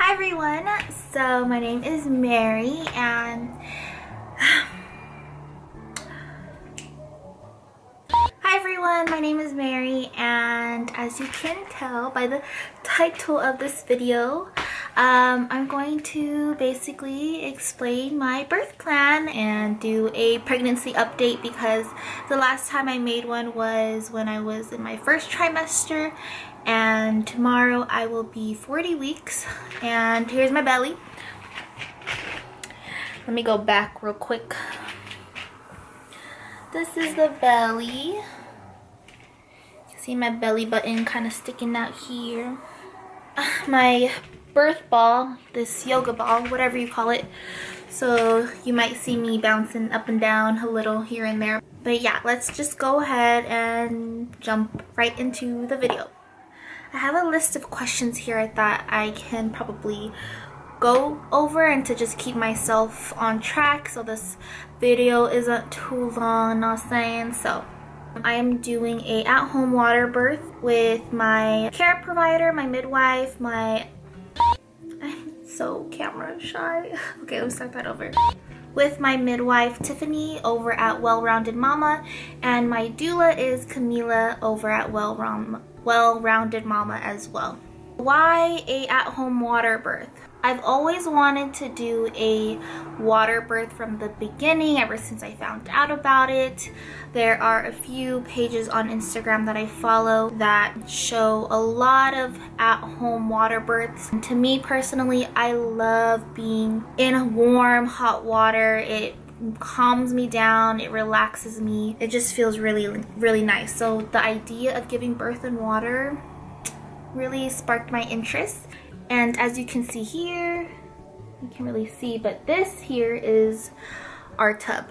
Hi everyone, so my name is Mary and as you can tell by the title of this video, I'm going to basically explain my birth plan and do a pregnancy update because the last time I made one was when I was in my first trimester, and tomorrow I will be 40 weeks. And here's my belly. Let me go back real quick. This is the belly. You can see my belly button kind of sticking out here. My birth ball, this yoga ball, whatever you call it. So you might see me bouncing up and down a little here and there. But yeah, let's just go ahead and jump right into the video. I have a list of questions here I thought I can probably go over and to just keep myself on track so this video isn't too long, not saying. So I am doing a at-home water birth with my care provider, my midwife, I'm so camera shy. Okay, let's start that over. With my midwife Tiffany over at Well-Rounded Mama, and my doula is Camila over at Well-Rounded Mama as well. Why a at-home water birth? I've always wanted to do a water birth from the beginning, ever since I found out about it. There are a few pages on Instagram that I follow that show a lot of at-home water births. And to me personally, I love being in warm, hot water. It calms me down, it relaxes me. It just feels really, really nice. So the idea of giving birth in water really sparked my interest. And as you can see here, you can't really see, but this here is our tub.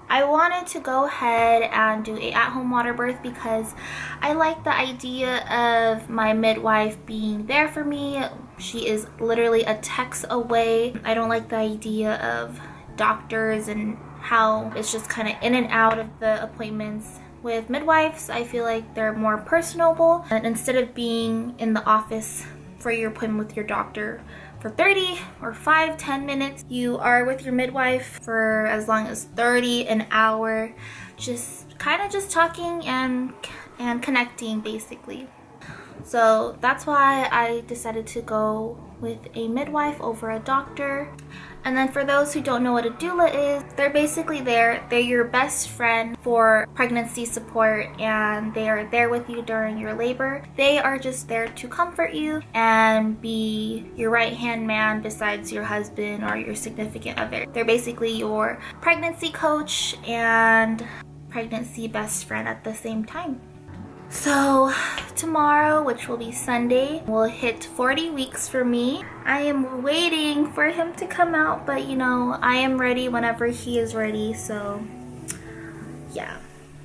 I wanted to go ahead and do a at-home water birth because I like the idea of my midwife being there for me. She is literally a text away. I don't like the idea of doctors and how it's just kind of in and out of the appointments. With midwives, I feel like they're more personable, and instead of being in the office for your appointment with your doctor for 30 or 10 minutes, you are with your midwife for as long as 30, an hour, just kind of just talking and connecting basically. So that's why I decided to go with a midwife over a doctor. And then for those who don't know what a doula is, they're basically they're your best friend for pregnancy support, and they are there with you during your labor. They are just there to comfort you and be your right-hand man besides your husband or your significant other. They're basically your pregnancy coach and pregnancy best friend at the same time. So tomorrow, which will be Sunday, will hit 40 weeks for me. I am waiting for him to come out, but you know, I am ready whenever he is ready, so yeah.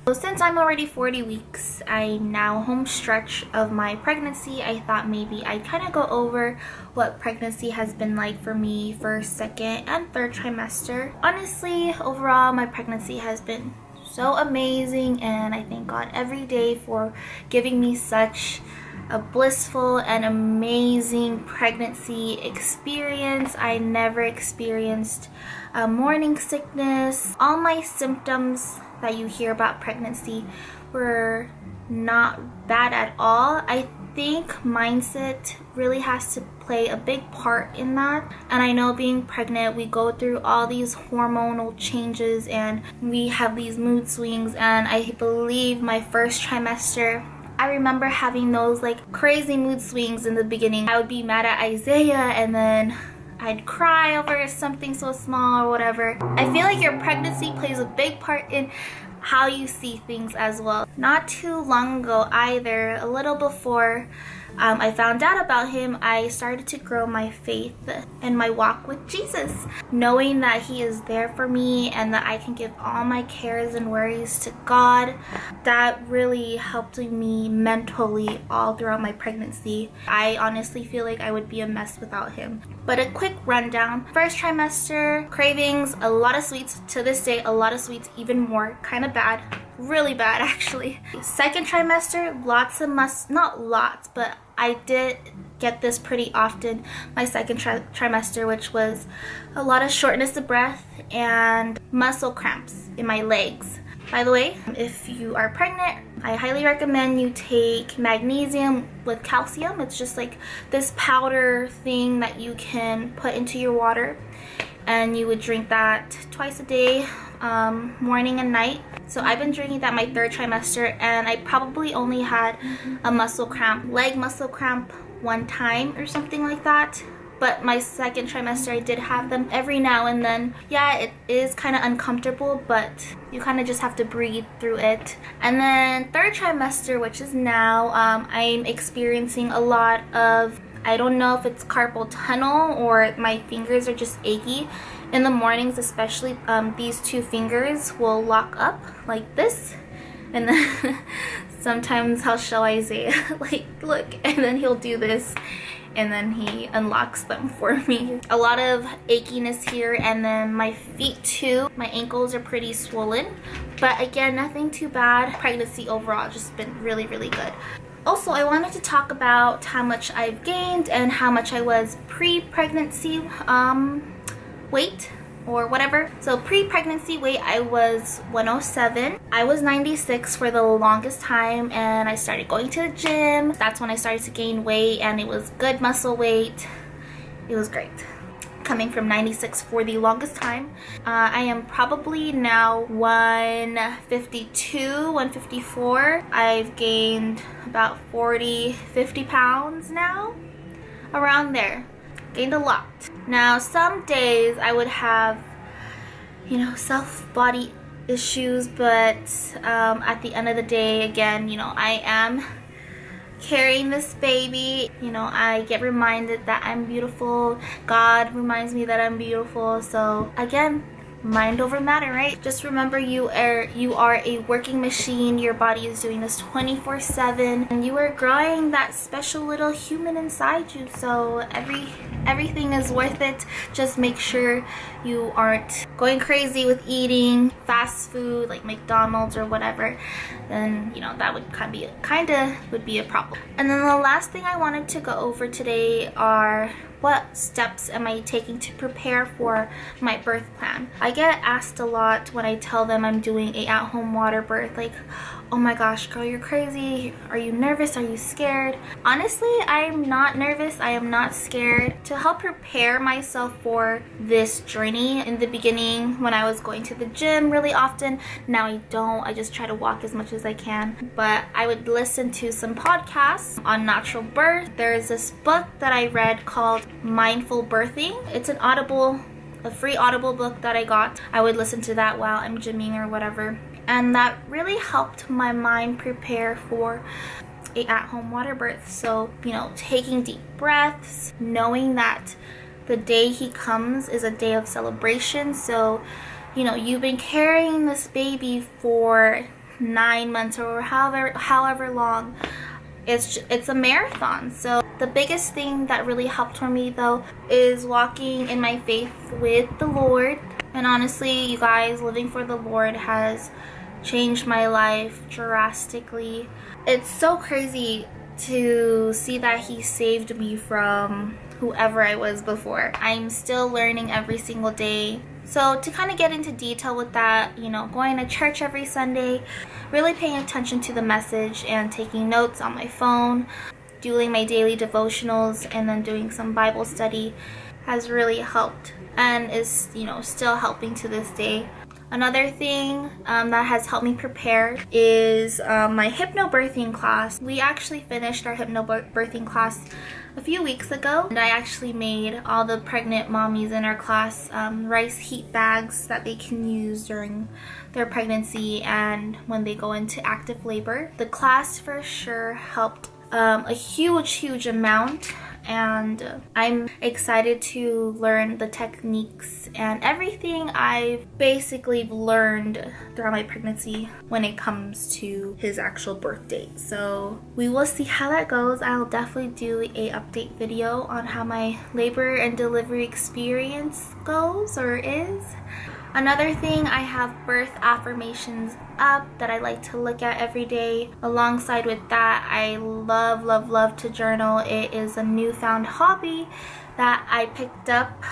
So since I'm already 40 weeks, I'm now home stretch of my pregnancy. I thought maybe I'd kind of go over what pregnancy has been like for me first, second, and third trimester. Honestly, overall, my pregnancy has been so amazing, and I thank God every day for giving me such a blissful and amazing pregnancy experience. I never experienced morning sickness. All my symptoms that you hear about pregnancy were not bad at all. I think mindset really has to play a big part in that. And I know being pregnant, we go through all these hormonal changes and we have these mood swings, and I believe my first trimester, I remember having those like crazy mood swings in the beginning. I would be mad at Isaiah and then I'd cry over something so small or whatever. I feel like your pregnancy plays a big part in how you see things as well. Not too long ago either, a little before I found out about him, I started to grow my faith and my walk with Jesus, knowing that he is there for me and that I can give all my cares and worries to God. That really helped me mentally all throughout my pregnancy. I honestly feel like I would be a mess without him. But a quick rundown. First trimester, cravings, a lot of sweets. To this day, a lot of sweets, even more, kind of bad. really bad actually. Second trimester, lots of not lots, but I did get this pretty often my second trimester, which was a lot of shortness of breath and muscle cramps in my legs. By the way, if you are pregnant, I highly recommend you take magnesium with calcium. It's just like this powder thing that you can put into your water, and you would drink that twice a day, morning and night. So I've been drinking that my third trimester, and I probably only had a leg muscle cramp one time or something like that. But my second trimester, I did have them every now and then. Yeah, it is kind of uncomfortable, but you kind of just have to breathe through it. And then third trimester, which is now, I'm experiencing a lot of, I don't know if it's carpal tunnel or my fingers are just achy. In the mornings especially, these two fingers will lock up like this. And then sometimes I'll show Isaiah, like, look, and then he'll do this. And then he unlocks them for me. A lot of achiness here, and then my feet too. My ankles are pretty swollen, but again, nothing too bad. Pregnancy overall just been really, really good. Also, I wanted to talk about how much I've gained and how much I was pre-pregnancy weight or whatever. So pre-pregnancy weight, I was 107. I was 96 for the longest time, and I started going to the gym. That's when I started to gain weight, and it was good muscle weight. It was great. Coming from 96 for the longest time. I am probably now 152, 154. I've gained about 50 pounds now, around there. Gained a lot. Now, some days I would have, you know, self-body issues, but at the end of the day, again, you know, I am carrying this baby. You know, I get reminded that I'm beautiful. God reminds me that I'm beautiful. So again, mind over matter, right? Just remember, you are a working machine. Your body is doing this 24/7, and you are growing that special little human inside you. So everything is worth it. Just make sure you aren't going crazy with eating fast food like McDonald's or whatever. Then, you know, that would kind of be a problem. And then the last thing I wanted to go over today are, what steps am I taking to prepare for my birth plan? I get asked a lot when I tell them I'm doing a at-home water birth, like, oh my gosh, girl, you're crazy. Are you nervous? Are you scared? Honestly, I'm not nervous. I am not scared. To help prepare myself for this journey, in the beginning when I was going to the gym really often, now I don't. I just try to walk as much as I can. But I would listen to some podcasts on natural birth. There's this book that I read called Mindful Birthing. It's a free Audible book that I got. I would listen to that while I'm gymming or whatever. And that really helped my mind prepare for a at-home water birth. So, you know, taking deep breaths, knowing that the day he comes is a day of celebration. So, you know, you've been carrying this baby for 9 months or however long. It's a marathon. So the biggest thing that really helped for me though is walking in my faith with the Lord. And honestly, you guys, living for the Lord has changed my life drastically. It's so crazy to see that he saved me from whoever I was before. I'm still learning every single day. So to kind of get into detail with that, you know, going to church every Sunday, really paying attention to the message and taking notes on my phone, doing my daily devotionals, and then doing some Bible study has really helped and is, you know, still helping to this day. Another thing that has helped me prepare is my hypnobirthing class. We actually finished our hypnobirthing class a few weeks ago, and I actually made all the pregnant mommies in our class rice heat bags that they can use during their pregnancy and when they go into active labor. The class for sure helped a huge amount, and I'm excited to learn the techniques and everything I've basically learned throughout my pregnancy when it comes to his actual birth date. So we will see how that goes. I'll definitely do a update video on how my labor and delivery experience goes or is. Another thing, I have birth affirmations up that I like to look at every day. Alongside with that, I love to journal. It is a newfound hobby that I picked up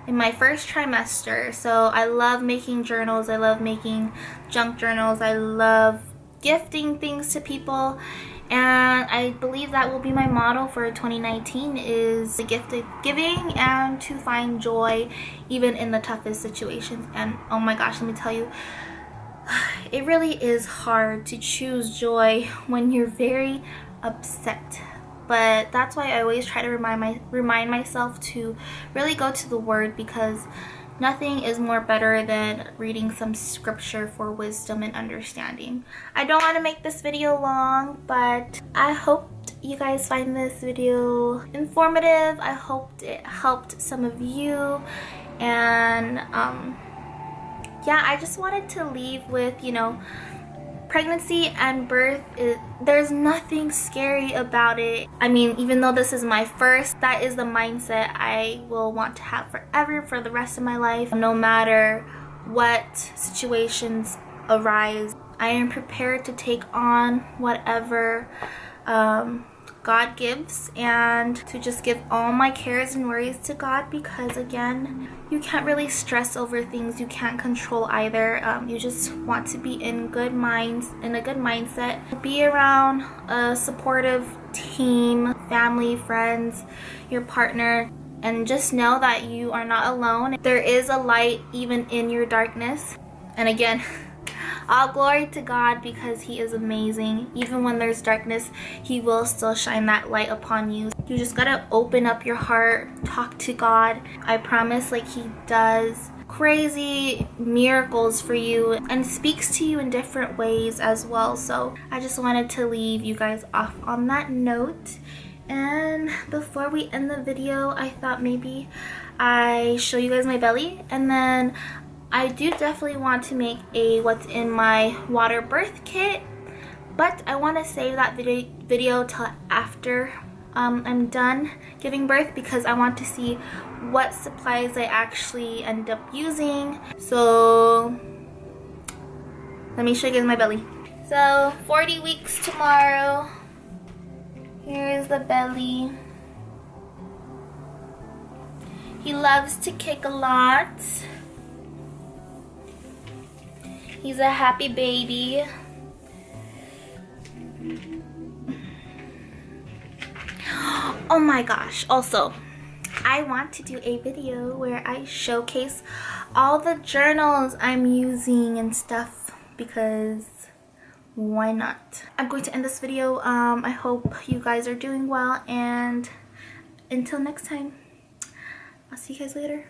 in my first trimester. So I love making journals. I love making junk journals. I love gifting things to people. And I believe that will be my motto for 2019, is the gift of giving and to find joy even in the toughest situations. And oh my gosh, let me tell you, it really is hard to choose joy when you're very upset. But that's why I always try to remind myself to really go to the Word, because nothing is more better than reading some scripture for wisdom and understanding. I don't want to make this video long, but I hope you guys find this video informative. I hoped it helped some of you. And yeah, I just wanted to leave with, pregnancy and birth, there's nothing scary about it. I mean, even though this is my first, that is the mindset I will want to have forever, for the rest of my life. No matter what situations arise, I am prepared to take on whatever God gives, and to just give all my cares and worries to God, because again, you can't really stress over things you can't control either. You just want to be in a good mindset, be around a supportive team, family, friends, your partner, and just know that you are not alone. There is a light even in your darkness. And again, all glory to God, because He is amazing. Even when there's darkness, He will still shine that light upon you. You just gotta open up your heart, talk to God. I promise, like, He does crazy miracles for you and speaks to you in different ways as well. So I just wanted to leave you guys off on that note. And before we end the video, I thought maybe I show you guys my belly, and then I do definitely want to make a what's in my Waterbirth kit, but I want to save that video till after I'm done giving birth, because I want to see what supplies I actually end up using. So let me show you guys my belly. So 40 weeks tomorrow. Here is the belly. He loves to kick a lot. He's a happy baby. Oh my gosh, also, I want to do a video where I showcase all the journals I'm using and stuff, because why not? I'm going to end this video. I hope you guys are doing well, and until next time, I'll see you guys later.